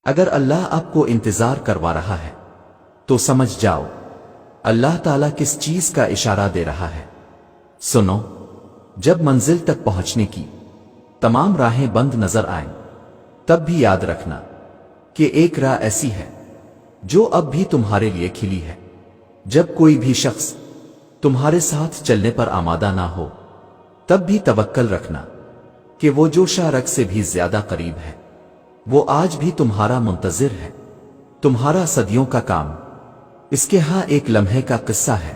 اگر اللہ آپ کو انتظار کروا رہا ہے تو سمجھ جاؤ اللہ تعالیٰ کس چیز کا اشارہ دے رہا ہے۔ سنو، جب منزل تک پہنچنے کی تمام راہیں بند نظر آئیں تب بھی یاد رکھنا کہ ایک راہ ایسی ہے جو اب بھی تمہارے لیے کھلی ہے۔ جب کوئی بھی شخص تمہارے ساتھ چلنے پر آمادہ نہ ہو تب بھی توکل رکھنا کہ وہ جو شارک سے بھی زیادہ قریب ہے وہ آج بھی تمہارا منتظر ہے، تمہارا صدیوں کا کام اس کے ہاں ایک لمحے کا قصہ ہے،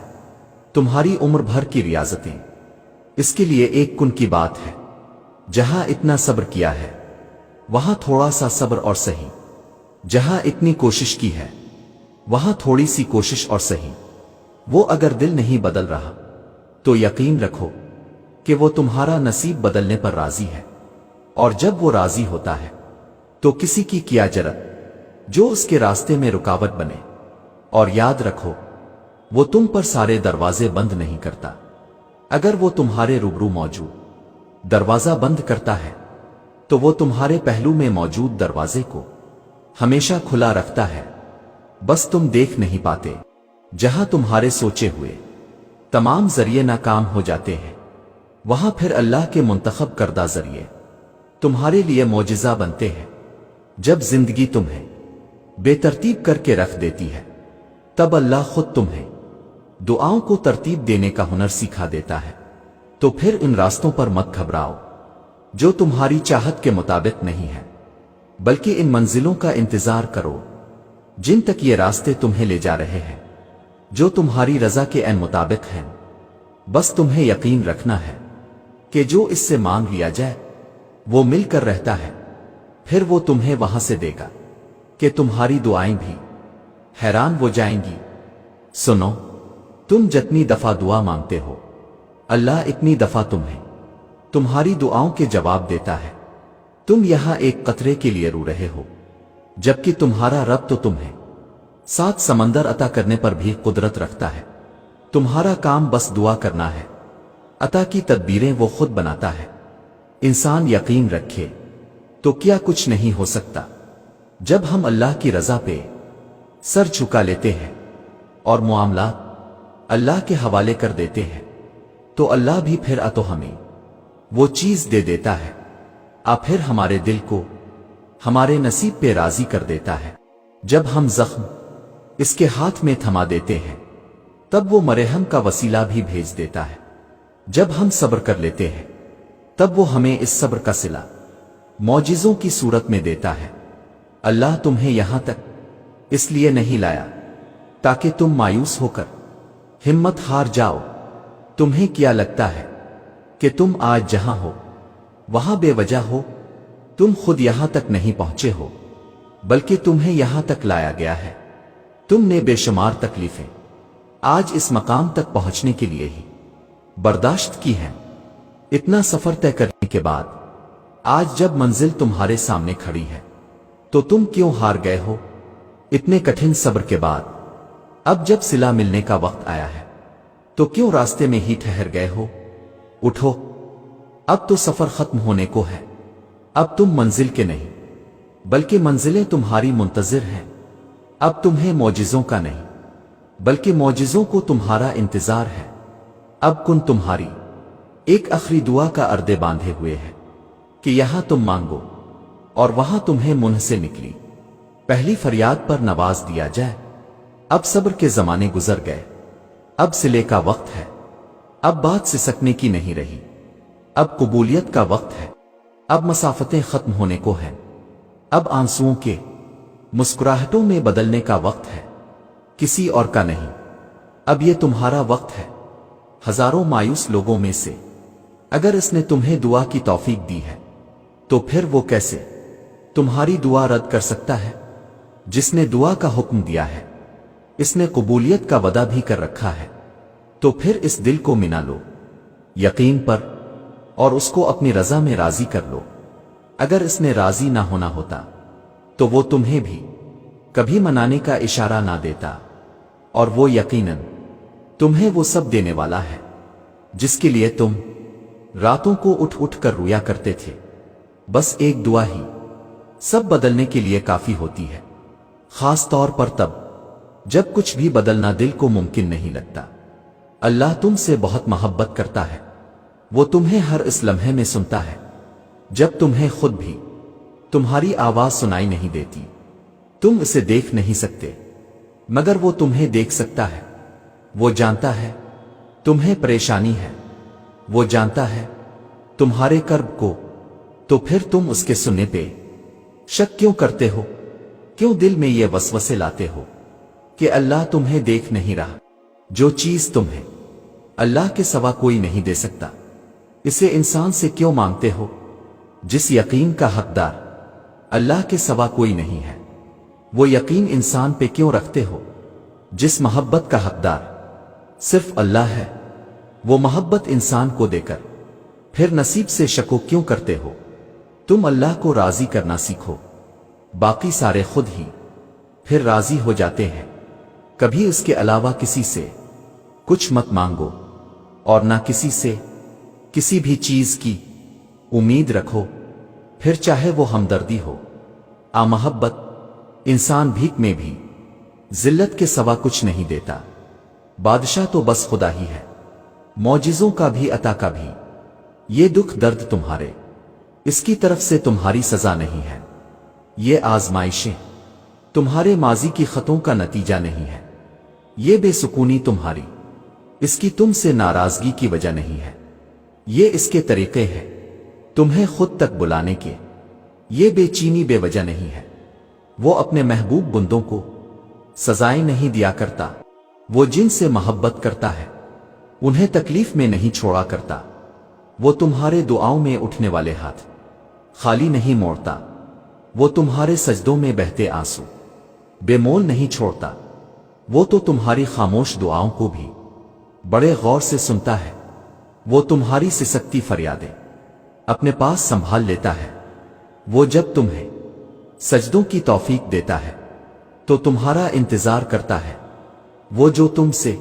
تمہاری عمر بھر کی ریاضتیں اس کے لیے ایک کن کی بات ہے۔ جہاں اتنا صبر کیا ہے وہاں تھوڑا سا صبر اور سہی، جہاں اتنی کوشش کی ہے وہاں تھوڑی سی کوشش اور سہی۔ وہ اگر دل نہیں بدل رہا تو یقین رکھو کہ وہ تمہارا نصیب بدلنے پر راضی ہے، اور جب وہ راضی ہوتا ہے تو کسی کی کیا جرأت جو اس کے راستے میں رکاوٹ بنے۔ اور یاد رکھو وہ تم پر سارے دروازے بند نہیں کرتا، اگر وہ تمہارے روبرو موجود دروازہ بند کرتا ہے تو وہ تمہارے پہلو میں موجود دروازے کو ہمیشہ کھلا رکھتا ہے، بس تم دیکھ نہیں پاتے۔ جہاں تمہارے سوچے ہوئے تمام ذریعے ناکام ہو جاتے ہیں وہاں پھر اللہ کے منتخب کردہ ذریعے تمہارے لیے معجزہ بنتے ہیں۔ جب زندگی تمہیں بے ترتیب کر کے رکھ دیتی ہے تب اللہ خود تمہیں دعاؤں کو ترتیب دینے کا ہنر سکھا دیتا ہے۔ تو پھر ان راستوں پر مت گھبراؤ جو تمہاری چاہت کے مطابق نہیں ہے، بلکہ ان منزلوں کا انتظار کرو جن تک یہ راستے تمہیں لے جا رہے ہیں، جو تمہاری رضا کے عین مطابق ہیں۔ بس تمہیں یقین رکھنا ہے کہ جو اس سے مانگ لیا جائے وہ مل کر رہتا ہے، پھر وہ تمہیں وہاں سے دے گا کہ تمہاری دعائیں بھی حیران ہو جائیں گی۔ سنو، تم جتنی دفعہ دعا مانگتے ہو اللہ اتنی دفعہ تمہیں تمہاری دعاؤں کے جواب دیتا ہے۔ تم یہاں ایک قطرے کے لیے رو رہے ہو جبکہ تمہارا رب تو تمہیں 7 سمندر عطا کرنے پر بھی قدرت رکھتا ہے۔ تمہارا کام بس دعا کرنا ہے، عطا کی تدبیریں وہ خود بناتا ہے۔ انسان یقین رکھے تو کیا کچھ نہیں ہو سکتا۔ جب ہم اللہ کی رضا پہ سر جھکا لیتے ہیں اور معاملات اللہ کے حوالے کر دیتے ہیں تو اللہ بھی پھر تو ہمیں وہ چیز دے دیتا ہے، پھر ہمارے دل کو ہمارے نصیب پہ راضی کر دیتا ہے۔ جب ہم زخم اس کے ہاتھ میں تھما دیتے ہیں تب وہ مرہم کا وسیلہ بھی بھیج دیتا ہے۔ جب ہم صبر کر لیتے ہیں تب وہ ہمیں اس صبر کا صلہ معجزوں کی صورت میں دیتا ہے۔ اللہ تمہیں یہاں تک اس لیے نہیں لایا تاکہ تم مایوس ہو کر ہمت ہار جاؤ۔ تمہیں کیا لگتا ہے کہ تم آج جہاں ہو وہاں بے وجہ ہو؟ تم خود یہاں تک نہیں پہنچے ہو بلکہ تمہیں یہاں تک لایا گیا ہے۔ تم نے بے شمار تکلیفیں آج اس مقام تک پہنچنے کے لیے ہی برداشت کی ہیں۔ اتنا سفر طے کرنے کے بعد آج جب منزل تمہارے سامنے کھڑی ہے تو تم کیوں ہار گئے ہو؟ اتنے کٹھن صبر کے بعد اب جب صلہ ملنے کا وقت آیا ہے تو کیوں راستے میں ہی ٹھہر گئے ہو؟ اٹھو، اب تو سفر ختم ہونے کو ہے۔ اب تم منزل کے نہیں بلکہ منزلیں تمہاری منتظر ہیں۔ اب تمہیں معجزوں کا نہیں بلکہ معجزوں کو تمہارا انتظار ہے۔ اب کن تمہاری ایک آخری دعا کا اردے باندھے ہوئے ہے کہ یہاں تم مانگو اور وہاں تمہیں منہ سے نکلی پہلی فریاد پر نواز دیا جائے۔ اب صبر کے زمانے گزر گئے، اب صلے کا وقت ہے، اب بات سسکنے کی نہیں رہی، اب قبولیت کا وقت ہے، اب مسافتیں ختم ہونے کو ہیں، اب آنسوؤں کے مسکراہٹوں میں بدلنے کا وقت ہے، کسی اور کا نہیں۔ اب یہ تمہارا وقت ہے۔ ہزاروں مایوس لوگوں میں سے اگر اس نے تمہیں دعا کی توفیق دی ہے تو پھر وہ کیسے تمہاری دعا رد کر سکتا ہے؟ جس نے دعا کا حکم دیا ہے اس نے قبولیت کا وعدہ بھی کر رکھا ہے، تو پھر اس دل کو منا لو یقین پر اور اس کو اپنی رضا میں راضی کر لو۔ اگر اس نے راضی نہ ہونا ہوتا تو وہ تمہیں بھی کبھی منانے کا اشارہ نہ دیتا، اور وہ یقیناً تمہیں وہ سب دینے والا ہے جس کے لیے تم راتوں کو اٹھ اٹھ کر رویا کرتے تھے۔ بس ایک دعا ہی سب بدلنے کے لیے کافی ہوتی ہے، خاص طور پر تب جب کچھ بھی بدلنا دل کو ممکن نہیں لگتا۔ اللہ تم سے بہت محبت کرتا ہے، وہ تمہیں ہر اس لمحے میں سنتا ہے جب تمہیں خود بھی تمہاری آواز سنائی نہیں دیتی۔ تم اسے دیکھ نہیں سکتے مگر وہ تمہیں دیکھ سکتا ہے۔ وہ جانتا ہے تمہیں پریشانی ہے، وہ جانتا ہے تمہارے کرب کو، تو پھر تم اس کے سننے پہ شک کیوں کرتے ہو؟ کیوں دل میں یہ وسوسے لاتے ہو کہ اللہ تمہیں دیکھ نہیں رہا؟ جو چیز تمہیں اللہ کے سوا کوئی نہیں دے سکتا، اسے انسان سے کیوں مانگتے ہو؟ جس یقین کا حقدار اللہ کے سوا کوئی نہیں ہے، وہ یقین انسان پہ کیوں رکھتے ہو؟ جس محبت کا حقدار صرف اللہ ہے، وہ محبت انسان کو دے کر پھر نصیب سے شکو کیوں کرتے ہو؟ تم اللہ کو راضی کرنا سیکھو، باقی سارے خود ہی پھر راضی ہو جاتے ہیں۔ کبھی اس کے علاوہ کسی سے کچھ مت مانگو، اور نہ کسی سے کسی بھی چیز کی امید رکھو، پھر چاہے وہ ہمدردی ہو محبت۔ انسان بھیک میں بھی ذلت کے سوا کچھ نہیں دیتا، بادشاہ تو بس خدا ہی ہے، معجزوں کا بھی عطا کا بھی۔ یہ دکھ درد تمہارے اس کی طرف سے تمہاری سزا نہیں ہے، یہ آزمائشیں تمہارے ماضی کی خطوں کا نتیجہ نہیں ہے، یہ بے سکونی تمہاری اس کی تم سے ناراضگی کی وجہ نہیں ہے، یہ اس کے طریقے ہیں تمہیں خود تک بلانے کے، یہ بے چینی بے وجہ نہیں ہے۔ وہ اپنے محبوب بندوں کو سزائیں نہیں دیا کرتا، وہ جن سے محبت کرتا ہے انہیں تکلیف میں نہیں چھوڑا کرتا۔ وہ تمہارے دعاؤں میں اٹھنے والے ہاتھ خالی نہیں موڑتا، وہ تمہارے سجدوں میں بہتے آنسو بے مول نہیں چھوڑتا، وہ تو تمہاری خاموش دعاؤں کو بھی بڑے غور سے سنتا ہے، وہ تمہاری سسکتی فریادیں اپنے پاس سنبھال لیتا ہے۔ وہ جب تمہیں سجدوں کی توفیق دیتا ہے تو تمہارا انتظار کرتا ہے، وہ جو تم سے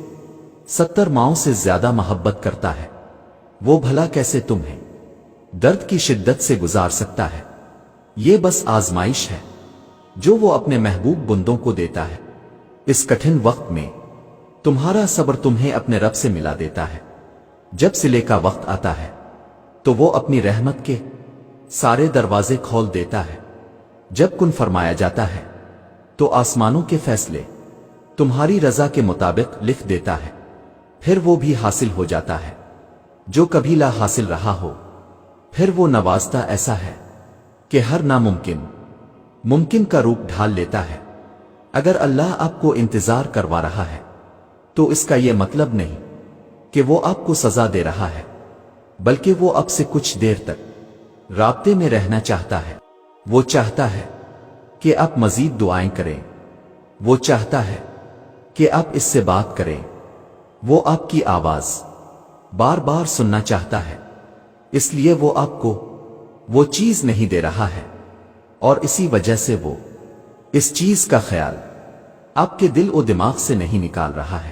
70 ماؤں سے زیادہ محبت کرتا ہے، وہ بھلا کیسے تمہیں درد کی شدت سے گزار سکتا ہے؟ یہ بس آزمائش ہے جو وہ اپنے محبوب بندوں کو دیتا ہے۔ اس کٹھن وقت میں تمہارا صبر تمہیں اپنے رب سے ملا دیتا ہے۔ جب صلے کا وقت آتا ہے تو وہ اپنی رحمت کے سارے دروازے کھول دیتا ہے۔ جب کن فرمایا جاتا ہے تو آسمانوں کے فیصلے تمہاری رضا کے مطابق لکھ دیتا ہے، پھر وہ بھی حاصل ہو جاتا ہے جو کبھی لا حاصل رہا ہو۔ پھر وہ نوازتا ایسا ہے کہ ہر ناممکن ممکن کا روپ ڈھال لیتا ہے۔ اگر اللہ آپ کو انتظار کروا رہا ہے تو اس کا یہ مطلب نہیں کہ وہ آپ کو سزا دے رہا ہے، بلکہ وہ آپ سے کچھ دیر تک رابطے میں رہنا چاہتا ہے۔ وہ چاہتا ہے کہ آپ مزید دعائیں کریں، وہ چاہتا ہے کہ آپ اس سے بات کریں، وہ آپ کی آواز بار بار سننا چاہتا ہے، اس لیے وہ آپ کو وہ چیز نہیں دے رہا ہے، اور اسی وجہ سے وہ اس چیز کا خیال آپ کے دل و دماغ سے نہیں نکال رہا ہے۔